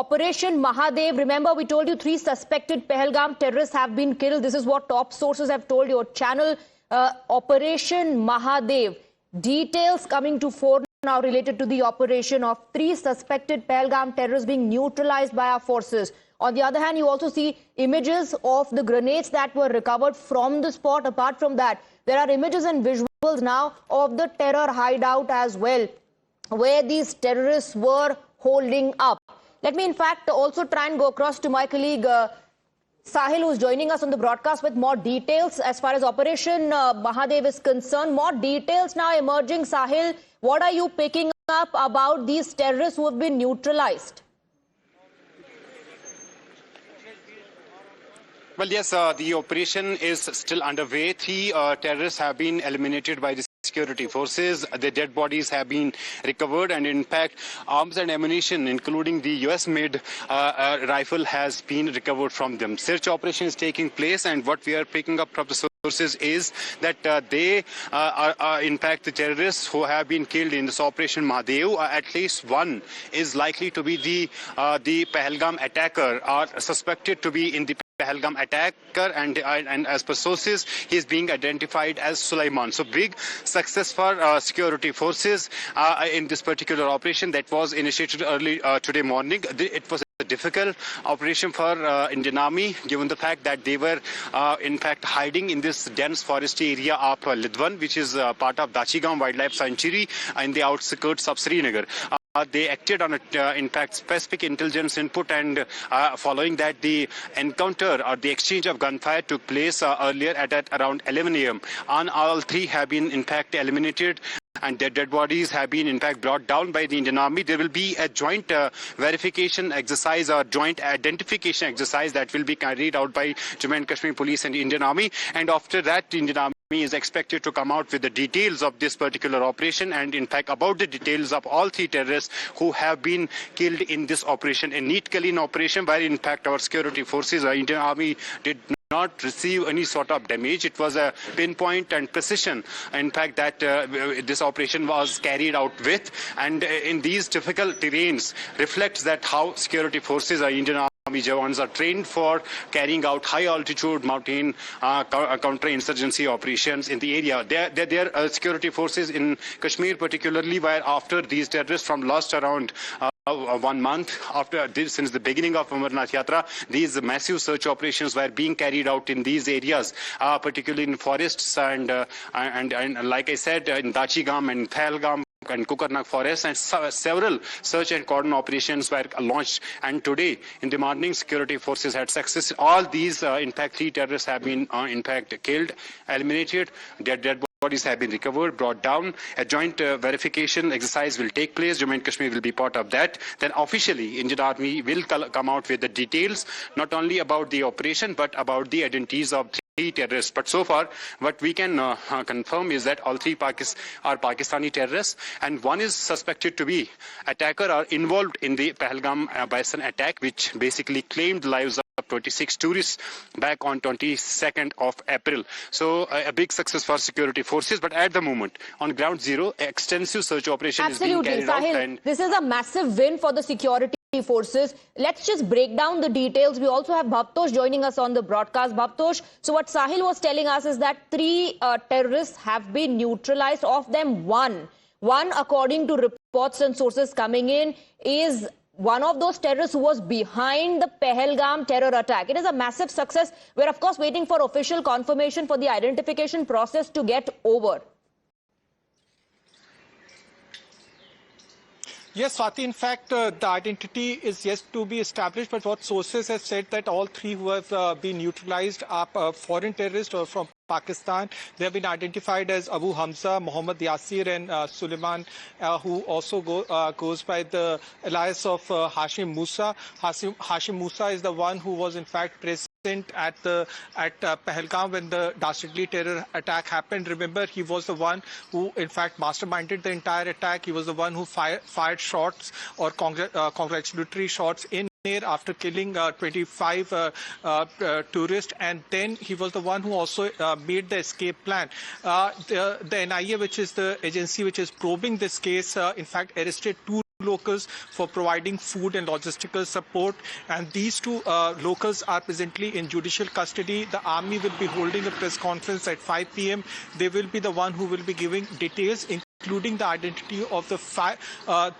Operation Mahadev. Remember, we told you 3 suspected Pahalgam terrorists have been killed. This is what top sources have told your channel. Operation Mahadev. Details coming to fore now related to the operation of 3 suspected Pahalgam terrorists being neutralized by our forces. On the other hand, you also see images of the grenades that were recovered from the spot. Apart from that, there are images and visuals now of the terror hideout as well, where these terrorists were holding up. Let me in fact also try and go across to my colleague Sahil, who's joining us on the broadcast with more details as far as Operation Mahadev is concerned. More details now emerging. Sahil, what are you picking up about these terrorists who have been neutralized? Well, yes, the operation is still underway. 3 terrorists have been eliminated by the security forces. The dead bodies have been recovered, and in fact, arms and ammunition, including the US-made rifle, has been recovered from them. Search operation is taking place, and what we are picking up from the sources is that they are in fact the terrorists who have been killed in this Operation Mahadev. At least one is likely to be the Pahalgam attacker, or suspected to be in the Pahalgam attacker, and as per sources, he is being identified as Suleiman. So big success for security forces in this particular operation that was initiated early today morning. It was a difficult operation for Indian Army, given the fact that they were in fact hiding in this dense forest area of Lidwan, which is part of Dachigam Wildlife Sanctuary in the outskirts of Srinagar. They acted on in fact, specific intelligence input, and following that, the encounter or the exchange of gunfire took place earlier at around 11 a.m. All 3 have been, in fact, eliminated, and their dead bodies have been, in fact, brought down by the Indian Army. There will be a joint verification exercise or joint identification exercise that will be carried out by Jammu and Kashmir Police and Indian Army, and after that, the Indian Army is expected to come out with the details of this particular operation, and in fact about the details of all 3 terrorists who have been killed in this operation, a neat clean operation where in fact our security forces, our Indian Army, did not receive any sort of damage. It was a pinpoint and precision, in fact, that this operation was carried out with, and in these difficult terrains reflects that how security forces, our Indian Army Jawans, are trained for carrying out high-altitude mountain counter-insurgency operations in the area. Their security forces in Kashmir particularly were after these terrorists from last around 1 month after this, since the beginning of Amarnath Yatra, these massive search operations were being carried out in these areas, particularly in forests and like I said, in Dachigam and Pahalgam and Kukarnak forest, and several search and cordon operations were launched. And today in the morning, security forces had success. All these, in fact, 3 terrorists have been, in fact, killed, eliminated. Their dead bodies have been recovered, brought down. A joint verification exercise will take place. Jammu and Kashmir will be part of that. Then officially, Indian Army will come out with the details, not only about the operation, but about the identities of 3 terrorists. But so far, what we can confirm is that all 3 are Pakistani terrorists, and one is suspected to be attacker or involved in the Pahalgam bison attack, which basically claimed the lives of 26 tourists back on 22nd of April. So a big success for security forces, but at the moment, on ground zero, extensive search operation is being carried out. And this is a massive win for the security forces. Let's just break down the details. We also have Bhavtosh joining us on the broadcast. Bhavtosh, so what Sahil was telling us is that 3 terrorists have been neutralized. Of them, one according to reports and sources coming in, is one of those terrorists who was behind the Pahalgam terror attack. It is a massive success. We're of course waiting for official confirmation for the identification process to get over. Yes, Swati, in fact, the identity is yet to be established, but what sources have said that all 3 who have been neutralized are foreign terrorists or from Pakistan. They have been identified as Abu Hamza, Muhammad Yasir, and Suleiman, who also goes by the alias of Hashim Musa. Hashim Musa is the one who was in fact present at Pahalgam when the dastardly terror attack happened. Remember, he was the one who in fact masterminded the entire attack. He was the one who fired shots or congratulatory shots in after killing 25 tourists, and then he was the one who also made the escape plan. The NIA, which is the agency which is probing this case, in fact arrested 2 locals for providing food and logistical support, and these two locals are presently in judicial custody. The army will be holding a press conference at 5 p.m. They will be the one who will be giving details, including the identity of the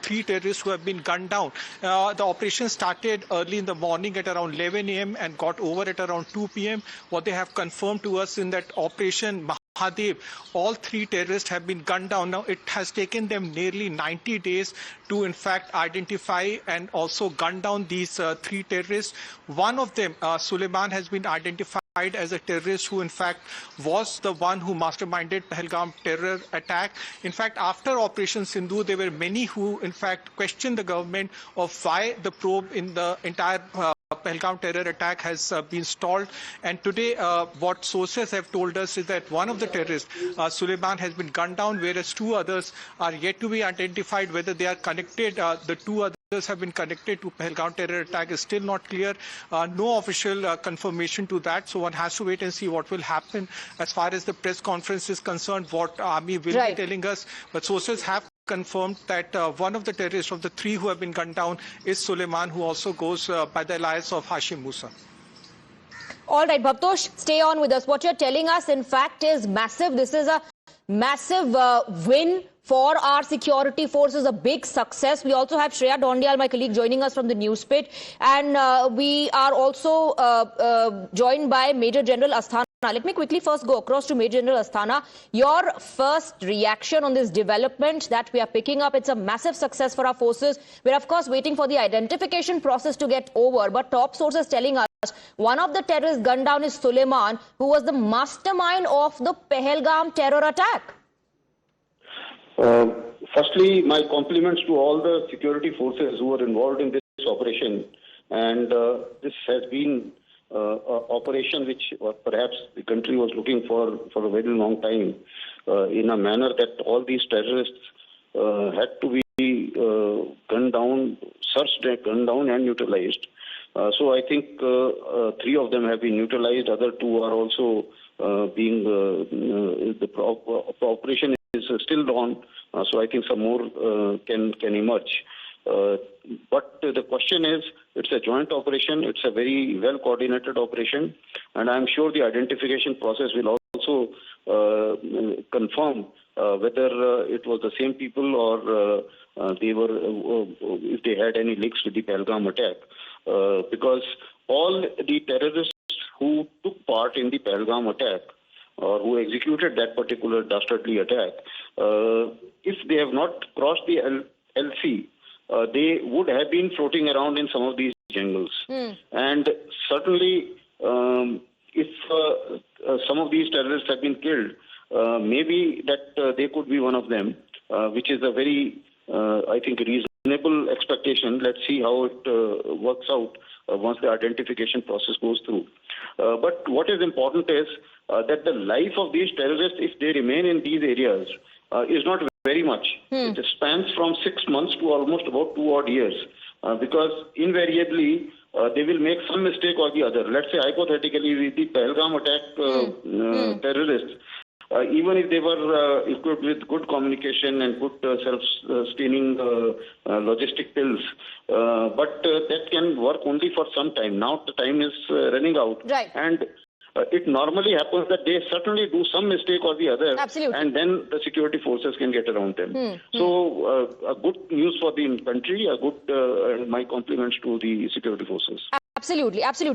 three terrorists who have been gunned down. The operation started early in the morning at around 11 a.m. and got over at around 2 p.m. What they have confirmed to us in that operation Mahadev, all three terrorists have been gunned down. Now, it has taken them nearly 90 days to, in fact, identify and also gun down these three terrorists. One of them, Suleiman, has been identified as a terrorist who in fact was the one who masterminded Pahalgam terror attack. In fact, after Operation Sindhu, there were many who in fact questioned the government of why the probe in the entire Pahalgam terror attack has been stalled. And today, what sources have told us is that one of the terrorists, Suleiman, has been gunned down, whereas two others are yet to be identified. Whether they are connected, the two others have been connected to Pahalgam terror attack is still not clear. No official confirmation to that. So one has to wait and see what will happen as far as the press conference is concerned, what army will be telling us. But sources have confirmed that one of the terrorists of the three who have been gunned down is Suleiman, who also goes by the alias of Hashim Musa. All right, Bhavtosh, stay on with us. What you're telling us, in fact, is massive. This is a massive win for our security forces, a big success. We also have Shreya Dondial, my colleague, joining us from the news pit. And we are also joined by Major General Asthana. Let me quickly first go across to Major General Asthana. Your first reaction on this development that we are picking up, it's a massive success for our forces. We're, of course, waiting for the identification process to get over. But top sources telling us one of the terrorists gunned down is Suleiman, who was the mastermind of the Pahalgam terror attack. Firstly, my compliments to all the security forces who were involved in this operation. And this has been operation which perhaps the country was looking for a very long time, in a manner that all these terrorists had to be gunned down, searched, gunned down and neutralized. So I think three of them have been neutralized. Other two are also being, the operation is still on. So I think some more can emerge. But the question is, it's a joint operation. It's a very well coordinated operation, and I'm sure the identification process will also confirm whether it was the same people or they were, if they had any links with the Pahalgam attack. Because all the terrorists who took part in the Pahalgam attack or who executed that particular dastardly attack, if they have not crossed the LC, they would have been floating around in some of these jungles. And certainly, if some of these terrorists have been killed, maybe that they could be one of them, which is a very, I think, reasonable expectation. Let's see how it works out once the identification process goes through. But what is important is that the life of these terrorists, if they remain in these areas, is not very much. It spans from 6 months to almost about 2 odd years, because invariably they will make some mistake or the other. Let's say hypothetically with the Pahalgam attack terrorists, even if they were equipped with good communication and good self-sustaining logistic pills, but that can work only for some time. Now the time is running out. Right. And it normally happens that they certainly do some mistake or the other, and then the security forces can get around them. So, a good news for the country, a good, my compliments to the security forces. Absolutely, absolutely.